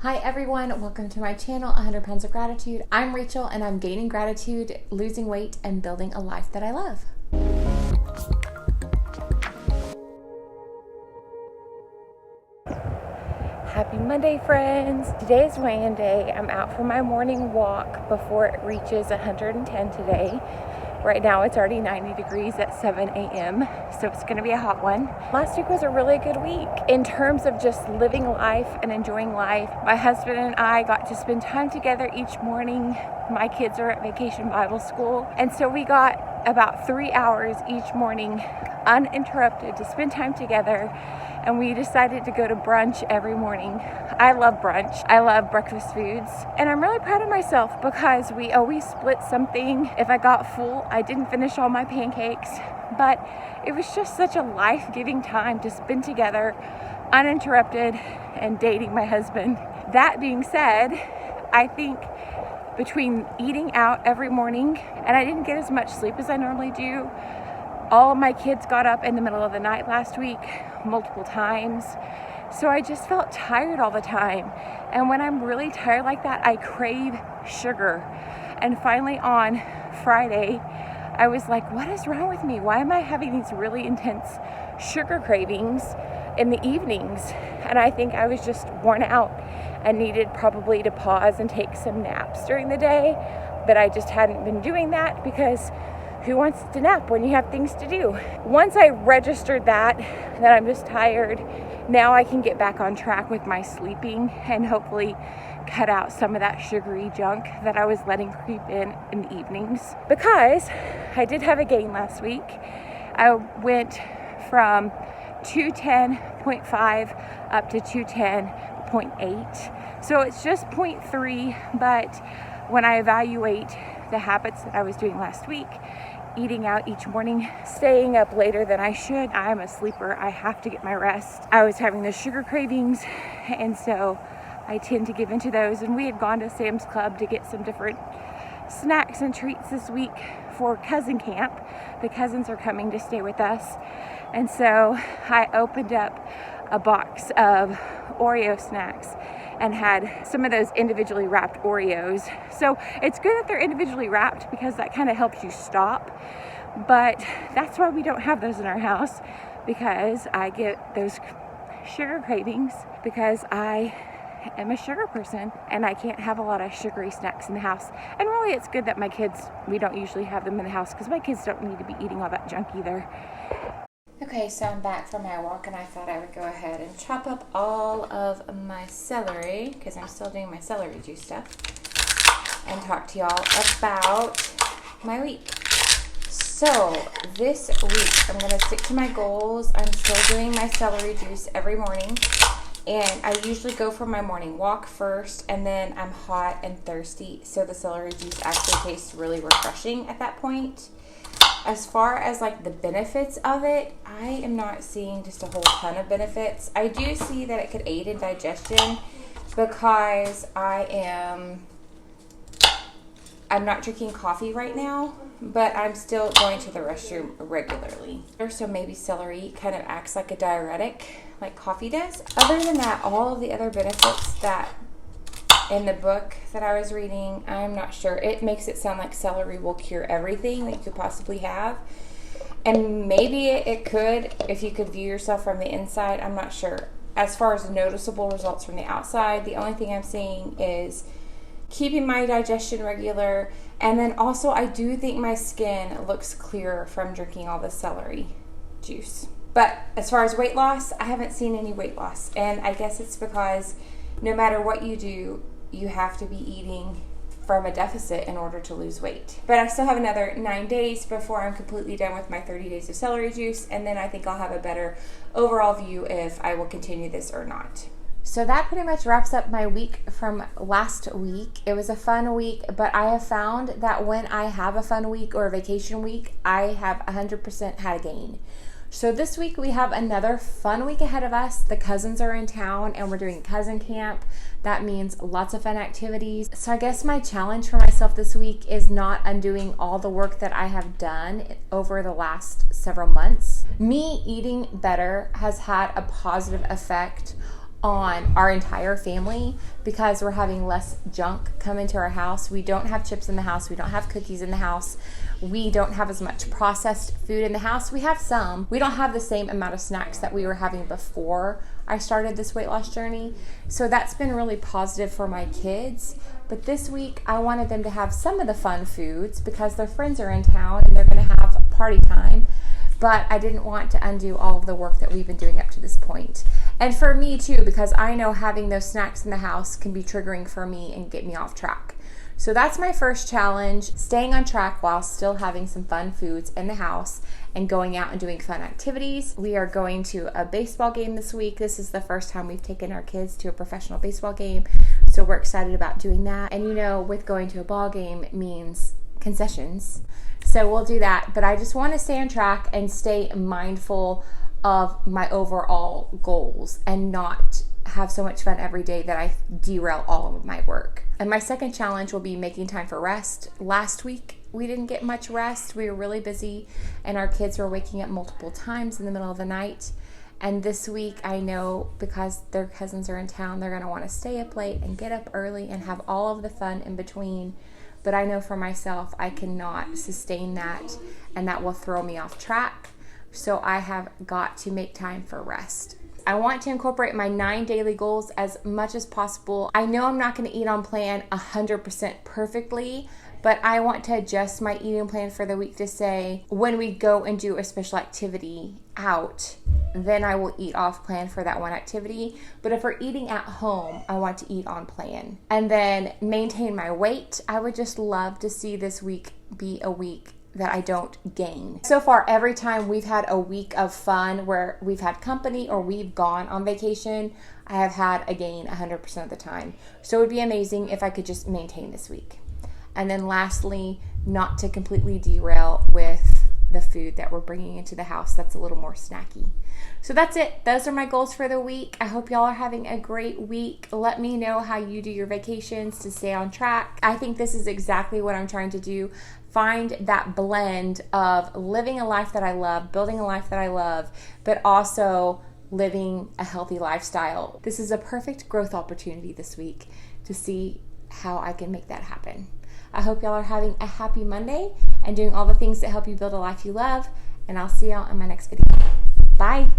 Hi everyone, welcome to my channel, 100 Pounds of Gratitude. I'm Rachel and I'm gaining gratitude, losing weight, and building a life that I love. Happy Monday, friends. Today is weighing day. I'm out for my morning walk before it reaches 110 today. Right now it's already 90 degrees at 7 a.m. so it's gonna be a hot one. Last week was a really good week in terms of just living life and enjoying life. My husband and I got to spend time together each morning. My kids are at vacation Bible school, and so we got about 3 hours each morning uninterrupted to spend time together. And we decided to go to brunch every morning. I love brunch. I love breakfast foods. And I'm really proud of myself because we always split something. If I got full, I didn't finish all my pancakes. But it was just such a life-giving time to spend together, uninterrupted, and dating my husband. That being said, I think between eating out every morning, and I didn't get as much sleep as I normally do. All of my kids got up in the middle of the night last week, multiple times. So I just felt tired all the time. And when I'm really tired like that, I crave sugar. And finally on Friday, I was like, what is wrong with me? Why am I having these really intense sugar cravings in the evenings? And I think I was just worn out and needed probably to pause and take some naps during the day. But I just hadn't been doing that because who wants to nap when you have things to do? Once I registered that I'm just tired, now I can get back on track with my sleeping and hopefully cut out some of that sugary junk that I was letting creep in the evenings. Because I did have a gain last week. I went from 210.5 up to 210.8. So it's just 0.3, but when I evaluate the habits that I was doing last week, eating out each morning, staying up later than I should. I'm a sleeper. I have to get my rest. I was having the sugar cravings, and so I tend to give into those. And we had gone to Sam's Club to get some different snacks and treats this week for cousin camp. The cousins are coming to stay with us. And so I opened up a box of Oreo snacks and had some of those individually wrapped Oreos. So it's good that they're individually wrapped because that kind of helps you stop. But that's why we don't have those in our house, because I get those sugar cravings because I am a sugar person and I can't have a lot of sugary snacks in the house. And really it's good that my kids, we don't usually have them in the house because my kids don't need to be eating all that junk either. Okay, so I'm back from my walk and I thought I would go ahead and chop up all of my celery because I'm still doing my celery juice stuff and talk to y'all about my week. So this week I'm going to stick to my goals. I'm still doing my celery juice every morning, and I usually go for my morning walk first, and then I'm hot and thirsty, so the celery juice actually tastes really refreshing at that point. As far as like the benefits of it, I am not seeing just a whole ton of benefits. I do see that it could aid in digestion because I'm not drinking coffee right now, but I'm still going to the restroom regularly. So maybe celery kind of acts like a diuretic, like coffee does. Other than that, all of the other benefits that in the book that I was reading, I'm not sure. It makes it sound like celery will cure everything that you could possibly have. And maybe it could if you could view yourself from the inside. I'm not sure. As far as noticeable results from the outside, the only thing I'm seeing is keeping my digestion regular. And then also I do think my skin looks clearer from drinking all the celery juice. But as far as weight loss, I haven't seen any weight loss. And I guess it's because no matter what you do, you have to be eating from a deficit in order to lose weight. But I still have another 9 days before I'm completely done with my 30 days of celery juice, and then I think I'll have a better overall view if I will continue this or not. So that pretty much wraps up my week from last week. It was a fun week, but I have found that when I have a fun week or a vacation week, I have 100% had a gain. So this week we have another fun week ahead of us. The cousins are in town and we're doing cousin camp. That means lots of fun activities. So I guess my challenge for myself this week is not undoing all the work that I have done over the last several months. Me eating better has had a positive effect on our entire family because we're having less junk come into our house. We don't have chips in the house. We don't have cookies in the house. We don't have as much processed food in the house. We have some. We don't have the same amount of snacks that we were having before I started this weight loss journey. So that's been really positive for my kids. But this week, I wanted them to have some of the fun foods because their friends are in town and they're going to have party time. But I didn't want to undo all of the work that we've been doing up to this point. And for me too, because I know having those snacks in the house can be triggering for me and get me off track. So that's my first challenge, staying on track while still having some fun foods in the house and going out and doing fun activities. We are going to a baseball game this week. This is the first time we've taken our kids to a professional baseball game. So we're excited about doing that. And you know, with going to a ball game means concessions. So we'll do that. But I just want to stay on track and stay mindful of my overall goals and not have so much fun every day that I derail all of my work. And my second challenge will be making time for rest. Last week, we didn't get much rest. We were really busy and our kids were waking up multiple times in the middle of the night. And this week, I know because their cousins are in town, they're going to want to stay up late and get up early and have all of the fun in between. But I know for myself, I cannot sustain that and that will throw me off track. So I have got to make time for rest. I want to incorporate my 9 daily goals as much as possible. I know I'm not going to eat on plan 100% perfectly, but I want to adjust my eating plan for the week to say, when we go and do a special activity out, then I will eat off plan for that one activity. But if we're eating at home, I want to eat on plan. And then maintain my weight. I would just love to see this week be a week that I don't gain. So far, every time we've had a week of fun where we've had company or we've gone on vacation, I have had a gain 100% of the time. So it would be amazing if I could just maintain this week. And then lastly, not to completely derail with the food that we're bringing into the house that's a little more snacky. So that's it. Those are my goals for the week. I hope y'all are having a great week. Let me know how you do your vacations to stay on track. I think this is exactly what I'm trying to do. Find that blend of living a life that I love, building a life that I love, but also living a healthy lifestyle. This is a perfect growth opportunity this week to see how I can make that happen. I hope y'all are having a happy Monday and doing all the things that help you build a life you love. And I'll see y'all in my next video. Bye.